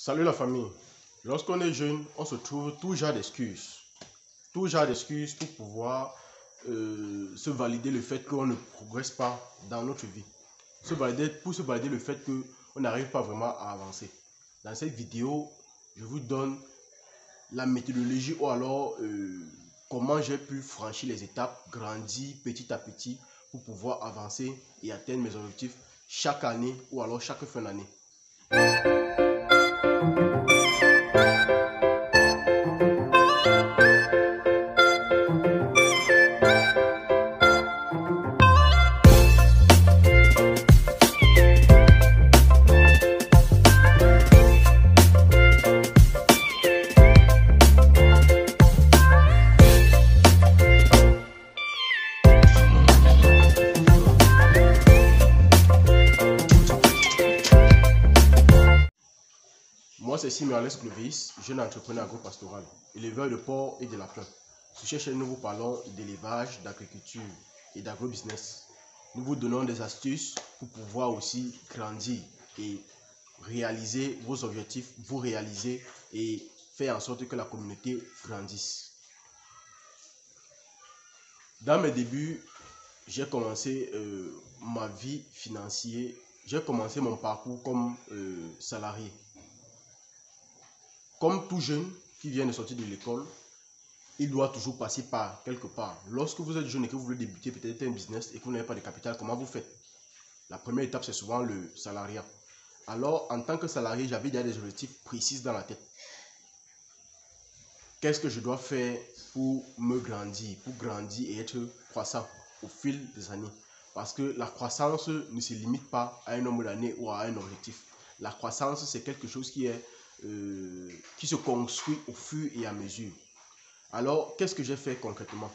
Salut la famille. Lorsqu'on est jeune, on se trouve tout genre d'excuses. Tout genre d'excuses pour pouvoir se valider le fait qu'on ne progresse pas dans notre vie. Pour se valider le fait qu'on n'arrive pas vraiment à avancer. Dans cette vidéo, je vous donne la méthodologie ou alors comment j'ai pu franchir les étapes, grandir petit à petit pour pouvoir avancer et atteindre mes objectifs chaque année ou alors chaque fin d'année. Moi, c'est Simeon Clovis, jeune entrepreneur agropastoral, éleveur de porc et de lapins. Sur cette chaîne, nous vous parlons d'élevage, d'agriculture et d'agrobusiness. Nous vous donnons des astuces pour pouvoir aussi grandir et réaliser vos objectifs, vous réaliser et faire en sorte que la communauté grandisse. Dans mes débuts, j'ai commencé ma vie financière, j'ai commencé mon parcours comme salarié. Comme tout jeune qui vient de sortir de l'école, il doit toujours passer par quelque part. Lorsque vous êtes jeune et que vous voulez débuter peut-être un business et que vous n'avez pas de capital, comment vous faites? La première étape, c'est souvent le salariat. Alors, en tant que salarié, j'avais déjà des objectifs précis dans la tête. Qu'est-ce que je dois faire pour me grandir, et être croissant au fil des années? Parce que la croissance ne se limite pas à un nombre d'années ou à un objectif. La croissance, c'est quelque chose qui se construit au fur et à mesure. Alors, qu'est-ce que j'ai fait concrètement?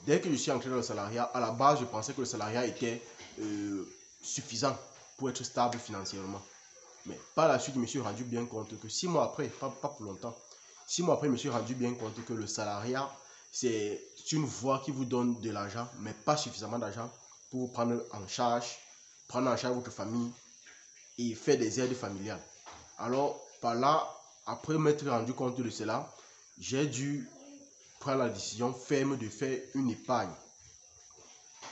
Dès que je suis entré dans le salariat, à la base, je pensais que le salariat était suffisant pour être stable financièrement. Mais par la suite, je me suis rendu bien compte que 6 mois après, pas pour longtemps, 6 mois après, je me suis rendu bien compte que le salariat, c'est une voie qui vous donne de l'argent, mais pas suffisamment d'argent pour vous prendre en charge votre famille et faire des aides familiales. Alors, par là, après m'être rendu compte de cela, j'ai dû prendre la décision ferme de faire une épargne.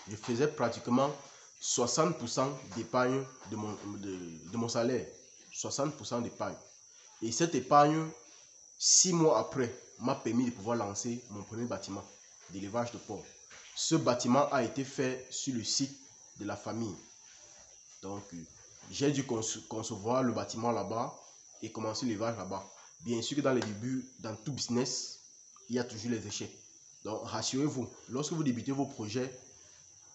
Je faisais pratiquement 60% d'épargne de mon salaire. 60% d'épargne. Et cette épargne, 6 mois après, m'a permis de pouvoir lancer mon premier bâtiment d'élevage de porc. Ce bâtiment a été fait sur le site de la famille. Donc, j'ai dû concevoir le bâtiment là-bas et commencer l'élevage là-bas. Bien sûr que dans les débuts, dans tout business, il y a toujours les échecs. Donc, rassurez-vous, lorsque vous débutez vos projets,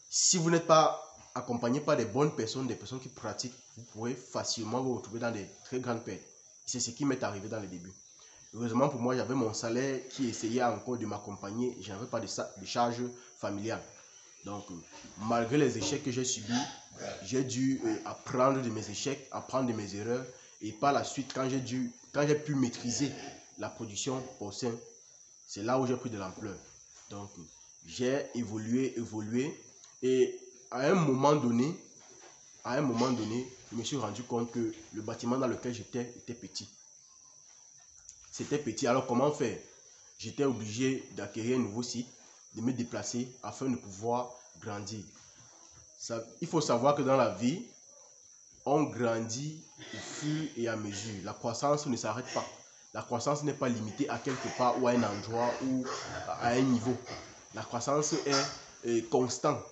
si vous n'êtes pas accompagné par des bonnes personnes, des personnes qui pratiquent, vous pourrez facilement vous retrouver dans des très grandes pertes. C'est ce qui m'est arrivé dans les débuts. Heureusement pour moi, j'avais mon salaire qui essayait encore de m'accompagner. Je n'avais pas de charge familiale. Donc, malgré les échecs que j'ai subis, j'ai dû apprendre de mes échecs, apprendre de mes erreurs. Et par la suite, quand j'ai pu maîtriser la production porcine, c'est là où j'ai pris de l'ampleur. Donc, j'ai évolué. Et à un moment donné, je me suis rendu compte que le bâtiment dans lequel j'étais était petit. C'était petit, alors comment faire? J'étais obligé d'acquérir un nouveau site, de me déplacer afin de pouvoir grandir. Il faut savoir que dans la vie, on grandit au fur et à mesure. La croissance ne s'arrête pas. La croissance n'est pas limitée à quelque part ou à un endroit ou à un niveau. La croissance est constante.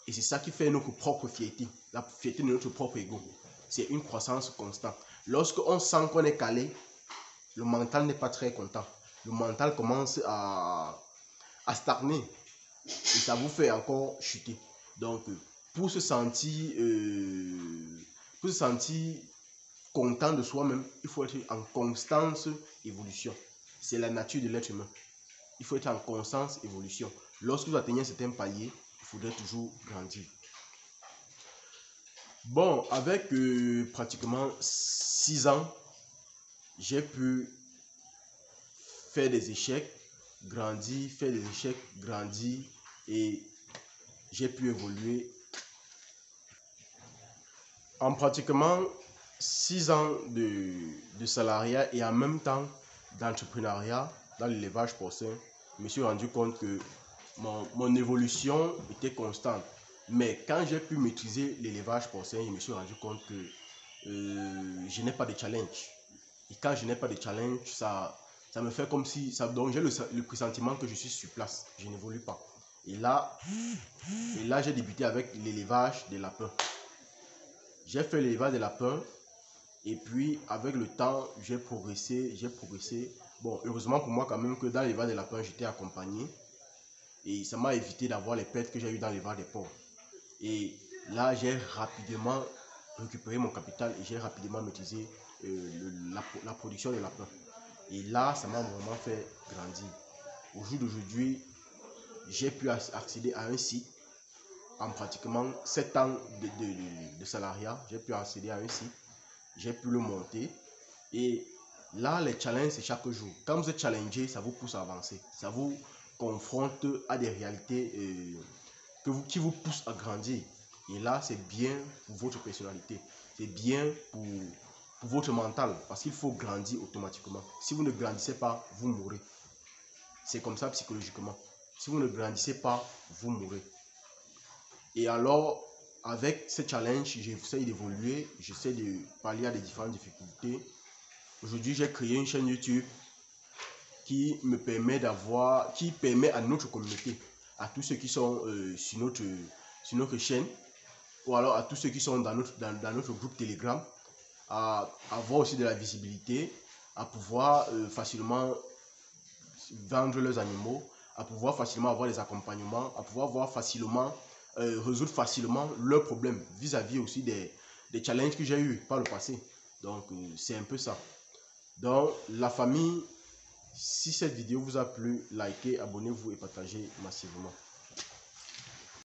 Et c'est ça qui fait notre propre fierté. La fierté de notre propre ego. C'est une croissance constante. Lorsqu'on sent qu'on est calé, le mental n'est pas très content. Le mental commence à stagner. Et ça vous fait encore chuter. Donc, pour se sentir content de soi-même, il faut être en constante évolution. C'est la nature de l'être humain. Il faut être en constante évolution. Lorsque vous atteignez un certain palier, il faudrait toujours grandir. Bon, avec pratiquement 6 ans, j'ai pu faire des échecs, grandir, et j'ai pu évoluer. En pratiquement 6 ans de salariat et en même temps d'entrepreneuriat dans l'élevage porcin, je me suis rendu compte que mon évolution était constante. Mais quand j'ai pu maîtriser l'élevage porcin, je me suis rendu compte que je n'ai pas de challenge. Et quand je n'ai pas de challenge, ça me fait comme si... donc j'ai le pressentiment que je suis sur place, je n'évolue pas. Et là j'ai débuté avec l'élevage des lapins. J'ai fait l'élevage des lapins et puis avec le temps, j'ai progressé. Bon, heureusement pour moi quand même que dans l'élevage des lapins, j'étais accompagné. Et ça m'a évité d'avoir les pertes que j'ai eues dans l'élevage des porcs. Et là, j'ai rapidement récupéré mon capital et j'ai rapidement maîtrisé la production de lapins. Et là, ça m'a vraiment fait grandir. Au jour d'aujourd'hui, j'ai pu accéder à un site en pratiquement 7 ans de salariat. J'ai pu accéder à un site, j'ai pu le monter. Et là, les challenges, c'est chaque jour. Quand vous êtes challengé, ça vous pousse à avancer. Ça vous confronte à des réalités qui vous poussent à grandir. Et là, c'est bien pour votre personnalité. C'est bien pour votre mental. Parce qu'il faut grandir automatiquement. Si vous ne grandissez pas, vous mourrez. C'est comme ça psychologiquement. Si vous ne grandissez pas, vous mourrez. Et alors, avec ce challenge, j'essaie d'évoluer. J'essaie de pallier à des différentes difficultés. Aujourd'hui, j'ai créé une chaîne YouTube qui me permet qui permet à notre communauté, à tous ceux qui sont sur notre chaîne, ou alors à tous ceux qui sont dans notre groupe Telegram, à avoir aussi de la visibilité, à pouvoir facilement vendre leurs animaux, à pouvoir facilement avoir des accompagnements, à pouvoir voir facilement, résoudre facilement leurs problèmes vis-à-vis aussi des challenges que j'ai eu par le passé. Donc, c'est un peu ça. Donc, la famille, si cette vidéo vous a plu, likez, abonnez-vous et partagez massivement.